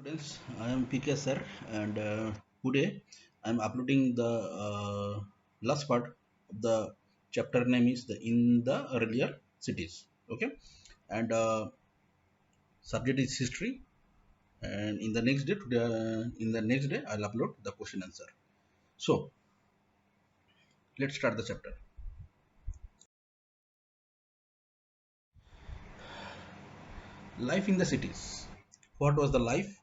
Students, I am PK sir, and today I am uploading the last part of the chapter name is the in the earlier cities. Okay, and subject is history, and in the next day I'll upload the question answer. So let's start the chapter. Life in the cities. What was the life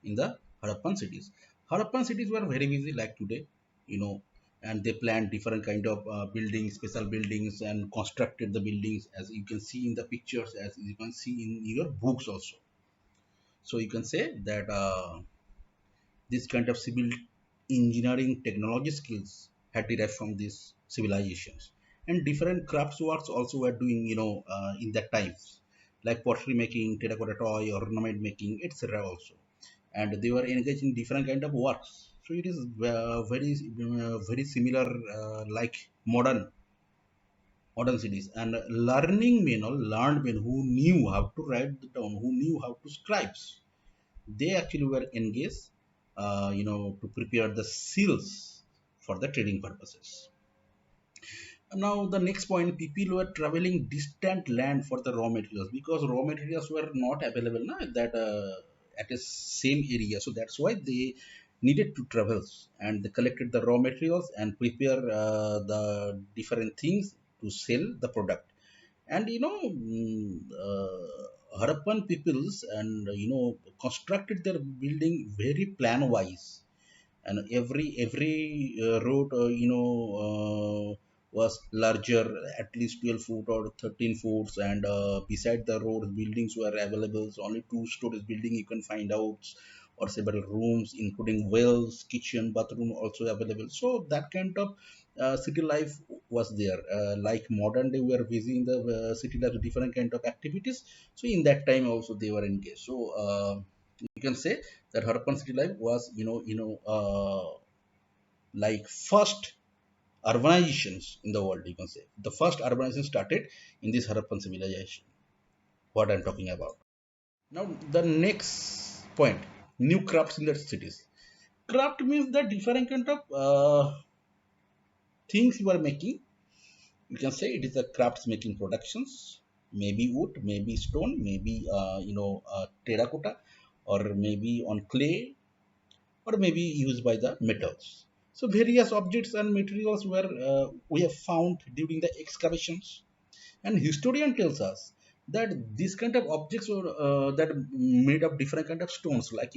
in the Harappan cities? Harappan cities were very busy like today, you know, and they planned different kind of buildings, special buildings, and constructed the buildings as you can see in the pictures, as you can see in your books also. So you can say that this kind of civil engineering technology skills had derived from these civilizations, and different crafts works also were doing in that times, like pottery making, terracotta toy, ornament making, etc. also, and they were engaged in different kind of works. So it is very similar, like modern cities, and learning men or learned men who knew how to write down, who knew how to scribes, they actually were engaged, to prepare the seals for the trading purposes. Now, the next point, people were traveling distant land for the raw materials because raw materials were not available na, that at a same area. So that's why they needed to travel, and they collected the raw materials and prepare the different things to sell the product. And Harappan peoples and constructed their building very plan wise, and every road was larger, at least 12 foot or 13 foot, and beside the road buildings were available. So only two stories building you can find out, or several rooms including wells, kitchen, bathroom also available. So that kind of city life was there, like modern day we are visiting the city life, different kind of activities. So in that time also they were engaged. So you can say that Harappan city life was, like first urbanizations in the world. You can say the first urbanization started in this Harappan civilization. What I'm talking about. Now the next point: new crafts in the cities. Craft means the different kind of things you are making. You can say it is a crafts making productions. Maybe wood, maybe stone, maybe terracotta, or maybe on clay, or maybe used by the metals. So various objects and materials were we have found during the excavations, and historian tells us that these kind of objects were that made of different kind of stones, like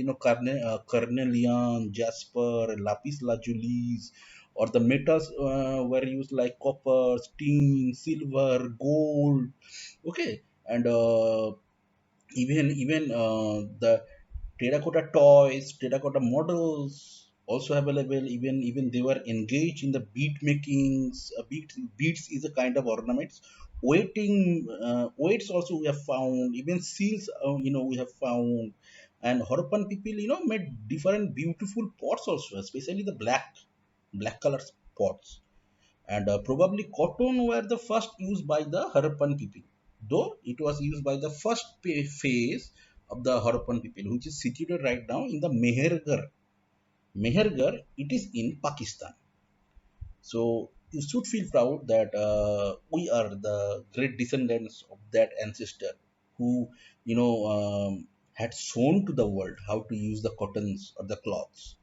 carnelian, jasper, lapis lazuli, or the metals were used like copper, tin, silver, gold. Okay, and even the terracotta toys, terracotta models also available. Even they were engaged in the bead makings. Beads is a kind of ornaments. Weights also we have found. Even seals, we have found. And Harappan people, made different beautiful pots also, especially the black color pots. And probably cotton were the first used by the Harappan people, though it was used by the first phase of the Harappan people, which is situated right now in the Mehergarh. Mehergarh, it is in Pakistan. So you should feel proud that we are the great descendants of that ancestor who, had shown to the world how to use the cottons or the cloths.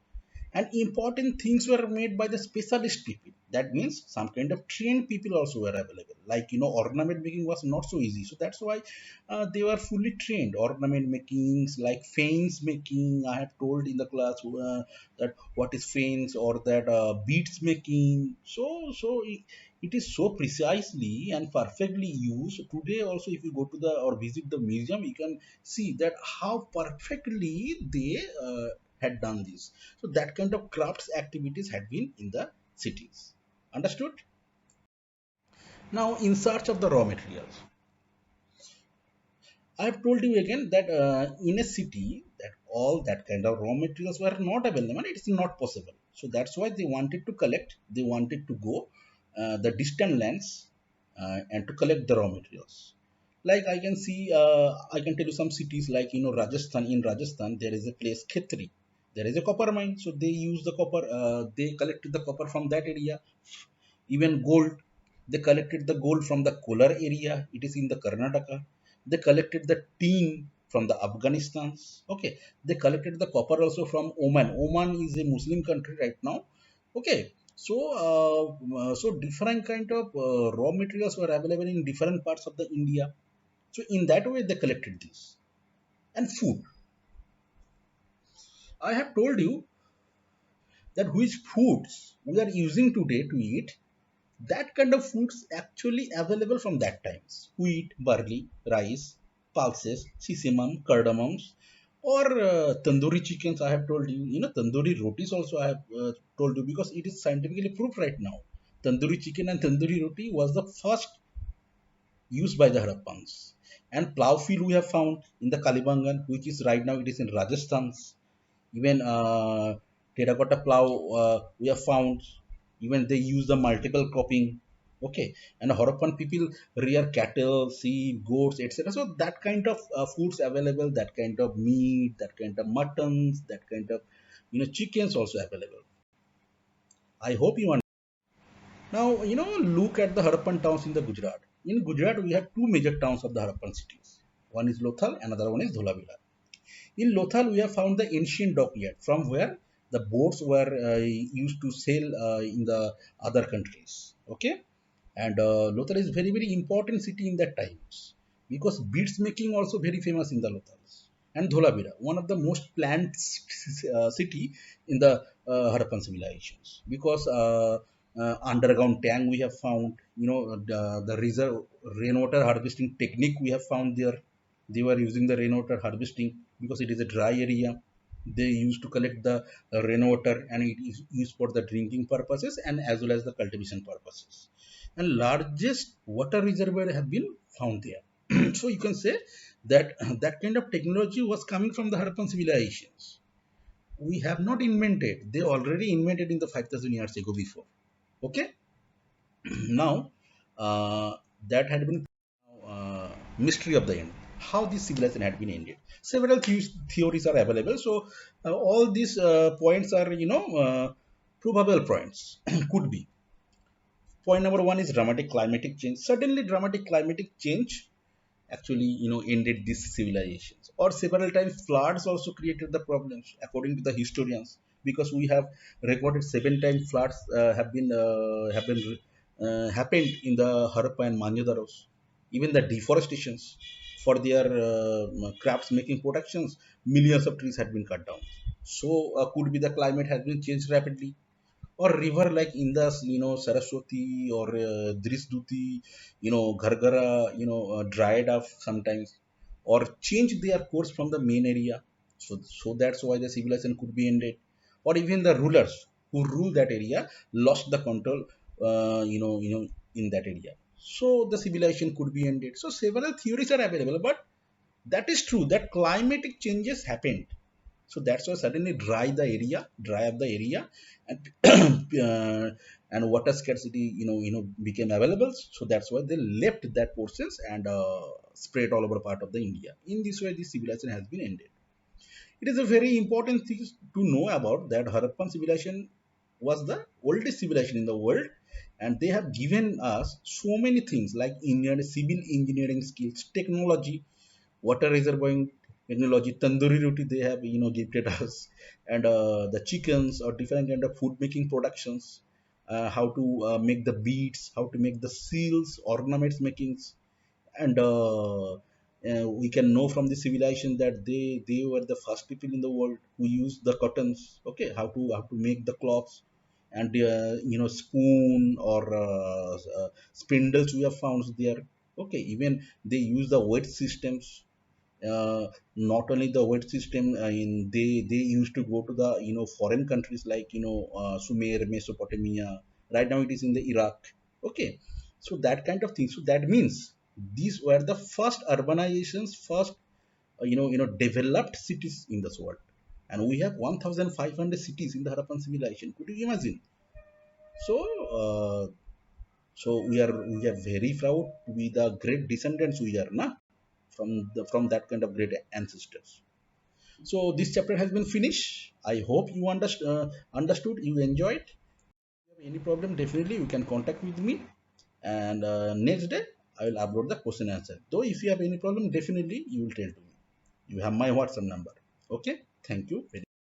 And important things were made by the specialist people. That means some kind of trained people also were available, like ornament making was not so easy, so that's why they were fully trained. Ornament makings like fans making, I have told in the class that what is fans, or that beads making. It is so precisely and perfectly used today also. If you go to the or visit the museum, you can see that how perfectly they had done this. So that kind of crafts activities had been in the cities. Understood? Now, in search of the raw materials, I have told you again that in a city, that all that kind of raw materials were not available. It's not possible. So that's why they wanted to collect. They wanted to go the distant lands and to collect the raw materials. Like I can see, I can tell you some cities like, Rajasthan. In Rajasthan there is a place Khetri. There is a copper mine, so they use the copper, they collected the copper from that area. Even gold, they collected the gold from the Kolar area, it is in the Karnataka. They collected the tin from the Afghanistan. Okay, they collected the copper also from Oman. Oman is a Muslim country right now. Okay, so so different kind of raw materials were available in different parts of the India. So in that way they collected this. And food, I have told you that which foods we are using today to eat, that kind of foods actually available from that times. Wheat, barley, rice, pulses, sesame, cardamoms, or tandoori chickens. I have told you, tandoori rotis also I have told you, because it is scientifically proved right now. Tandoori chicken and tandoori roti was the first used by the Harappans. And plow field we have found in the Kalibangan, which is right now it is in Rajasthan. Even terracotta plow we have found. Even they use the multiple cropping. Okay, and Harappan people rear cattle, sheep, goats, etc. So that kind of foods available, that kind of meat, that kind of muttons, that kind of chickens also available. I hope you understand. Now, look at the Harappan towns in the Gujarat. In Gujarat, we have two major towns of the Harappan cities. One is Lothal, another one is Dholavira. In Lothal, we have found the ancient dockyard from where the boats were used to sail in the other countries. Okay, and Lothal is very very important city in that times, because beads making also very famous in the Lothals. And Dholavira, one of the most planned city in the Harappan civilizations, because underground tank we have found. The reserve rainwater harvesting technique we have found there. They were using the rainwater harvesting because it is a dry area. They used to collect the rainwater, and it is used for the drinking purposes and as well as the cultivation purposes. And largest water reservoir have been found there. So you can say that that kind of technology was coming from the Harappan civilizations. We have not invented; they already invented in the 5,000 years ago before. Okay, now uh, that had been mystery of the end, how this civilization had been ended. Several theories are available, so all these points are probable points. Could be. Point number one is dramatic climatic change. Certainly dramatic climatic change actually ended these civilizations. Or several times floods also created the problems according to the historians, because we have recorded 7 times floods have been happened in the Harappa and Mohenjo-daros. Even the deforestations for their crafts making productions, millions of trees had been cut down. So could be the climate has been changed rapidly. Or river like Indus, Saraswati or Drisduti, Ghargara, dried up sometimes, or change their course from the main area. So that's why the civilization could be ended. Or even the rulers who rule that area lost the control, in that area. So the civilization could be ended. So several theories are available, but that is true that climatic changes happened. So that's why suddenly dry up the area, and and water scarcity became available. So that's why they left that portions and spread all over part of the India. In this way the civilization has been ended. It is a very important thing to know about that Harappan civilization was the oldest civilization in the world, and they have given us so many things like civil engineering skills, technology, water reservoir technology, tandoori roti they have gifted us, and the chickens or different kind of food making productions, how to make the beads, how to make the seals, ornaments makings. And we can know from the civilization that they were the first people in the world who used the cottons. Okay, how to make the cloths. And spoon or spindles we have found there. Okay, even they use the weight systems. Not only the weight system, they used to go to the foreign countries like Sumer, Mesopotamia. Right now it is in the Iraq. Okay, so that kind of thing. So that means these were the first urbanizations, first developed cities in this world. And we have 1500 cities in the Harappan civilization. Could you imagine? So So we are very proud to be the great descendants we are, na, from that kind of great ancestors. So this chapter has been finished. I hope you understood, you enjoyed. If you have any problem, definitely you can contact with me, and next day I will upload the question answer. Though if you have any problem, definitely you will tell to me. You have my WhatsApp number. Okay, thank you very